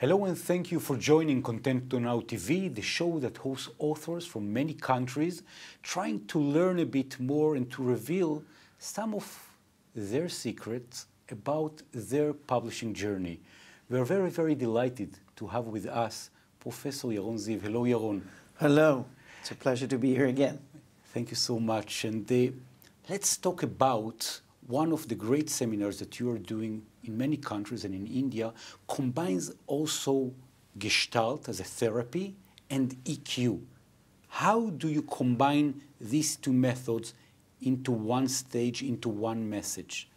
Hello and thank you for joining ContentoNow TV, the show that hosts authors from many countries trying to learn a bit more and to reveal some of their secrets about their publishing journey. We are very, very delighted to have with us Professor Yaron Ziv. Hello, Yaron. Hello. It's a pleasure to be here again. Thank you so much. And let's talk about one of the great seminars that you are doing in many countries and in India, combines also Gestalt as a therapy and EQ. How do you combine these two methods into one stage, into one message?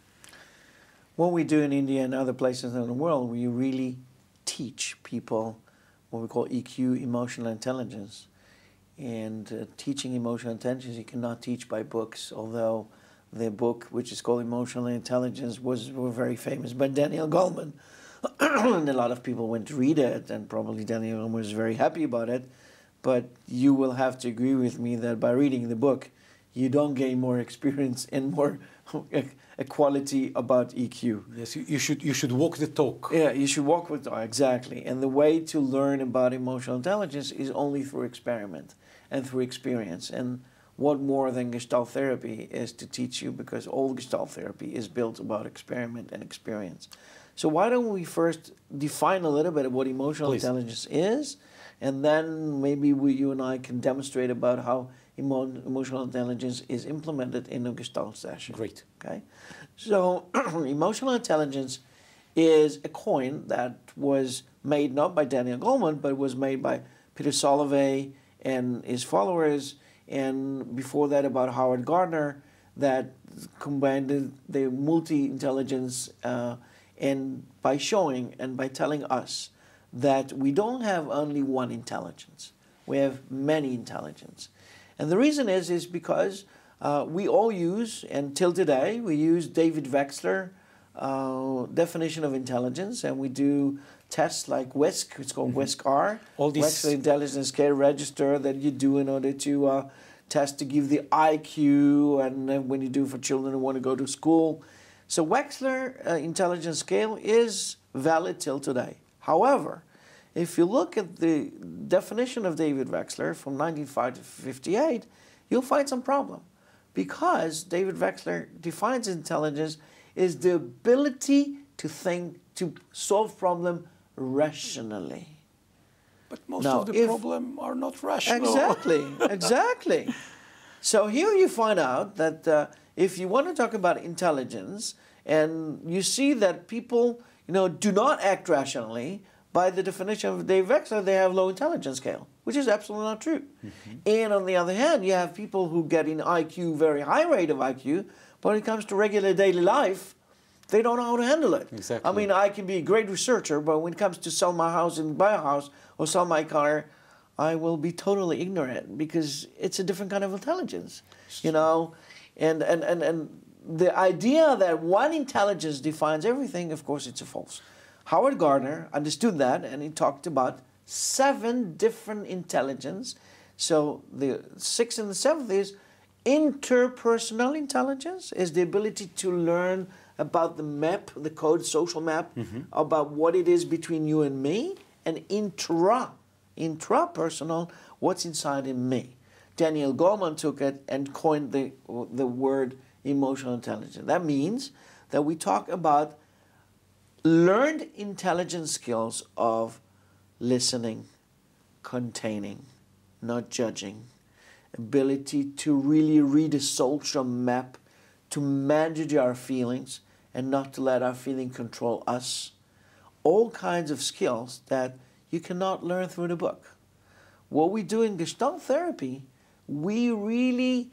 What we do in India and other places in the world, we really teach people what we call EQ, emotional intelligence. And teaching emotional intelligence, you cannot teach by books, although the book, which is called Emotional Intelligence, was very famous by Daniel Goleman. And a lot of people went to read it, and probably Daniel Goleman was very happy about it. But you will have to agree with me that by reading the book, you don't gain more experience and more equality about EQ. Yes, you should walk the talk. Yeah, you should walk with exactly. And the way to learn about emotional intelligence is only through experiment and through experience. And what more than Gestalt therapy is to teach you, because all Gestalt therapy is built about experiment and experience. So why don't we first define a little bit of what emotional intelligence is, and then maybe you and I can demonstrate about how emotional intelligence is implemented in a Gestalt session. Great. Okay? So emotional intelligence is a coin that was made not by Daniel Goleman, but was made by Peter Salovey and his followers, and before that about Howard Gardner, that combined the multi-intelligence and by showing and by telling us that we don't have only one intelligence. We have many intelligence. And the reason is because we all use, and till today, we use David Wechsler definition of intelligence, and we do tests like WISC, it's called WISC-R, Wechsler Intelligence Scale Register, that you do in order to test to give the IQ, and when you do for children who want to go to school. So Wechsler Intelligence Scale is valid till today. However, if you look at the definition of David Wechsler from 1905 to 58, you'll find some problem, because David Wechsler defines intelligence is the ability to think, to solve problem rationally. But most of the problem are not rational. Exactly, exactly. So here you find out that if you want to talk about intelligence, and you see that people, do not act rationally, by the definition of Dave Wechsler, they have low intelligence scale, which is absolutely not true. And on the other hand, you have people who get in IQ, very high rate of IQ, but when it comes to regular daily life, they don't know how to handle it. Exactly. I mean, I can be a great researcher, but when it comes to sell my house and buy a house or sell my car, I will be totally ignorant, because it's a different kind of intelligence, And the idea that one intelligence defines everything, of course, it's a false. Howard Gardner understood that, and he talked about 7 different intelligence. So the 6th and the 7th is interpersonal intelligence, is the ability to learn about the map, the code, social map, about what it is between you and me, and intrapersonal, what's inside in me. Daniel Goleman took it and coined the word emotional intelligence. That means that we talk about learned intelligence skills of listening, containing, not judging, ability to really read a social map, to manage our feelings and not to let our feeling control us. All kinds of skills that you cannot learn through the book. What we do in Gestalt therapy, we really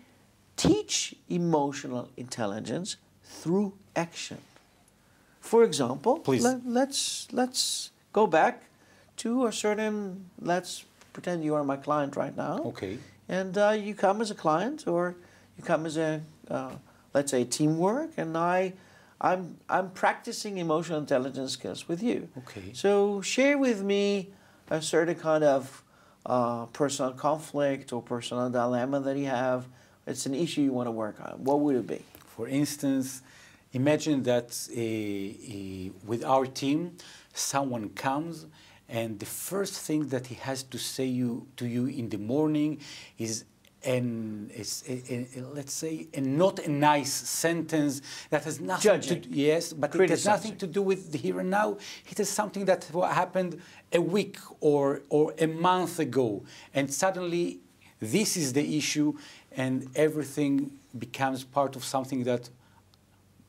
teach emotional intelligence through action. For example, let's go back to a certain, let's pretend you are my client right now. Okay. And you come as a client, or you come as a, let's say, teamwork, and I'm practicing emotional intelligence skills with you. Okay. So share with me a certain kind of personal conflict or personal dilemma that you have. It's an issue you want to work on. What would it be? For instance, imagine that with our team, someone comes and the first thing that he has to say to you in the morning is let's say, not a nice sentence that has nothing Judging. to yes, but it has nothing to do with the here and now. It is something that happened a week or a month ago, and suddenly this is the issue, and everything becomes part of something that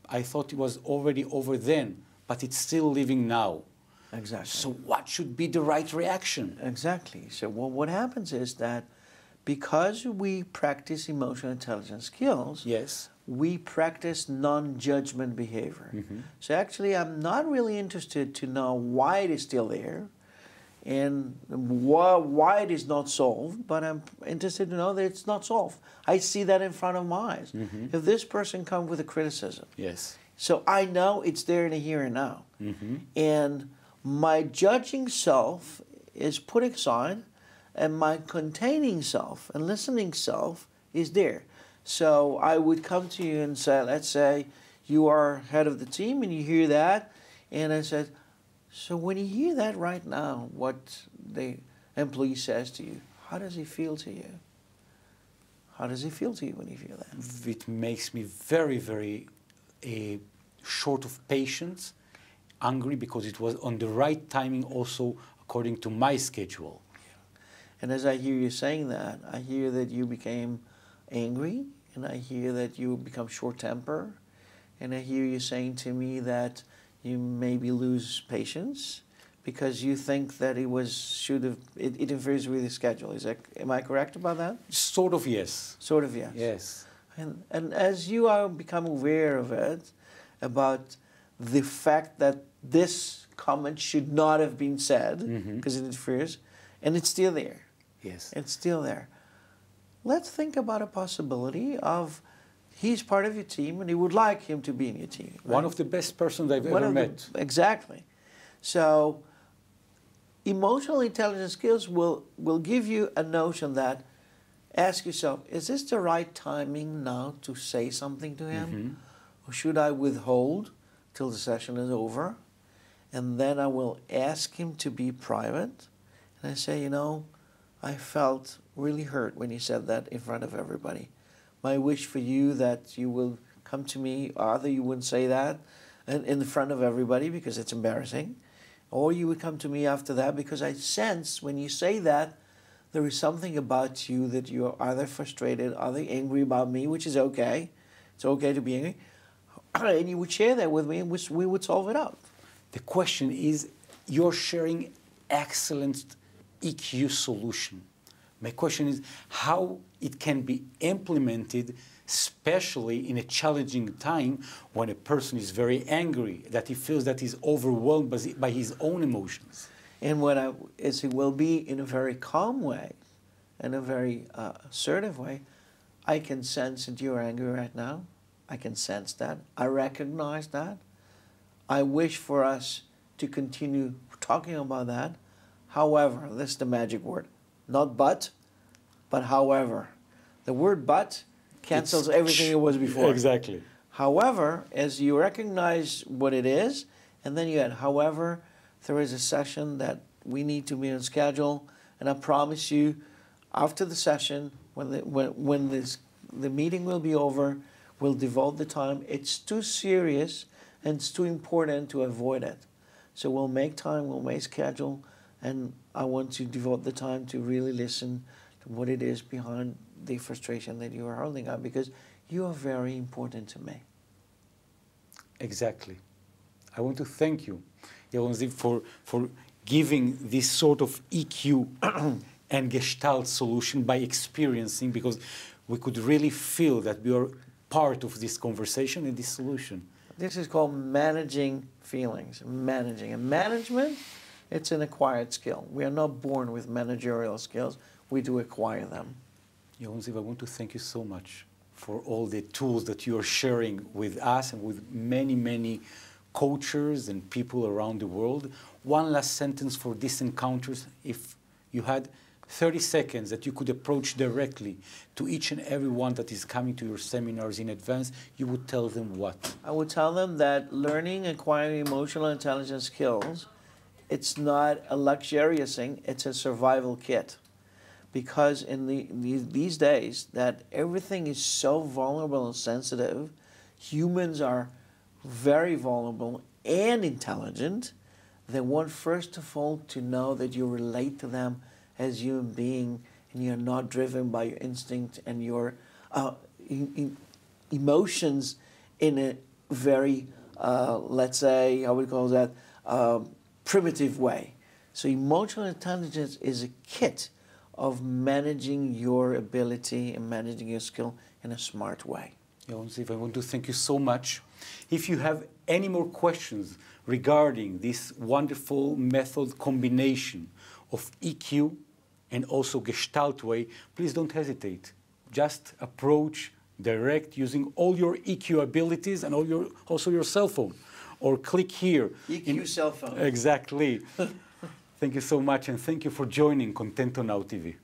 I thought it was already over then, but it's still living now. Exactly. So what should be the right reaction? Exactly. So what happens is that because we practice emotional intelligence skills, Yes. we practice non-judgment behavior. So actually, I'm not really interested to know why it is still there and why it is not solved, but I'm interested to know that it's not solved. I see that in front of my eyes. If this person comes with a criticism, Yes. so I know it's there in the here and now. And my judging self is put aside, and my containing self and listening self is there. So I would come to you and say, let's say you are head of the team and you hear that, and I said, so when you hear that right now, what the employee says to you, how does he feel to you? How does he feel to you when you hear that? It makes me very, very short of patience, angry, because it was on the right timing also according to my schedule. And as I hear you saying that, I hear that you became angry, and I hear that you become short-tempered, and I hear you saying to me that you maybe lose patience because you think that it interferes with your schedule. Am I correct about that? Sort of, yes. Sort of, yes. Yes. And as you are become aware of it, about the fact that this comment should not have been said because it interferes, and it's still there. Yes. It's still there. Let's think about a possibility of he's part of your team and you would like him to be in your team. Right? One of the best persons I've ever met. Exactly. So emotional intelligence skills will give you a notion that, ask yourself, is this the right timing now to say something to him? Or should I withhold till the session is over? And then I will ask him to be private. And I say, you know, I felt really hurt when you said that in front of everybody. My wish for you that you will come to me, either you wouldn't say that in front of everybody because it's embarrassing, or you would come to me after that because I sense when you say that there is something about you that you are either frustrated, either angry about me, which is okay. It's okay to be angry. And you would share that with me and we would solve it out. The question is, you're sharing excellent EQ solution. My question is how it can be implemented, especially in a challenging time when a person is very angry, that he feels that he's overwhelmed by his own emotions. And it will be in a very calm way, in a very assertive way. I can sense that you're angry right now. I can sense that. I recognize that. I wish for us to continue talking about that. However, this is the magic word. Not but however. The word but cancels everything it was before. Exactly. However, as you recognize what it is, and then you add, however, there is a session that we need to be on schedule, and I promise you, after the session, when the meeting will be over, we'll devote the time. It's too serious and it's too important to avoid it. So we'll make time, we'll make schedule, and I want to devote the time to really listen to what it is behind the frustration that you are holding on, because you are very important to me. Exactly. I want to thank you, Yaron Ziv, for giving this sort of EQ and Gestalt solution by experiencing, because we could really feel that we are part of this conversation and this solution. This is called managing feelings, managing. And management, it's an acquired skill. We are not born with managerial skills. We do acquire them. Yaron Ziv, I want to thank you so much for all the tools that you are sharing with us and with many, many coaches and people around the world. One last sentence for these encounters. If you had 30 seconds that you could approach directly to each and every one that is coming to your seminars in advance, you would tell them what? I would tell them that learning, acquiring emotional intelligence skills it's not a luxurious thing, it's a survival kit. Because in these days that everything is so vulnerable and sensitive, humans are very vulnerable and intelligent. They want first of all to know that you relate to them as human being and you're not driven by your instinct and your emotions in a very, let's say, how would we call that, primitive way. So emotional intelligence is a kit of managing your ability and managing your skill in a smart way. Yaron Ziv, I want to thank you so much. If you have any more questions regarding this wonderful method combination of EQ and also Gestalt way, please don't hesitate. Just approach direct using all your EQ abilities and also your cell phone. Or click here. EQ cell phone. Exactly. Thank you so much, and thank you for joining ContentoNow TV.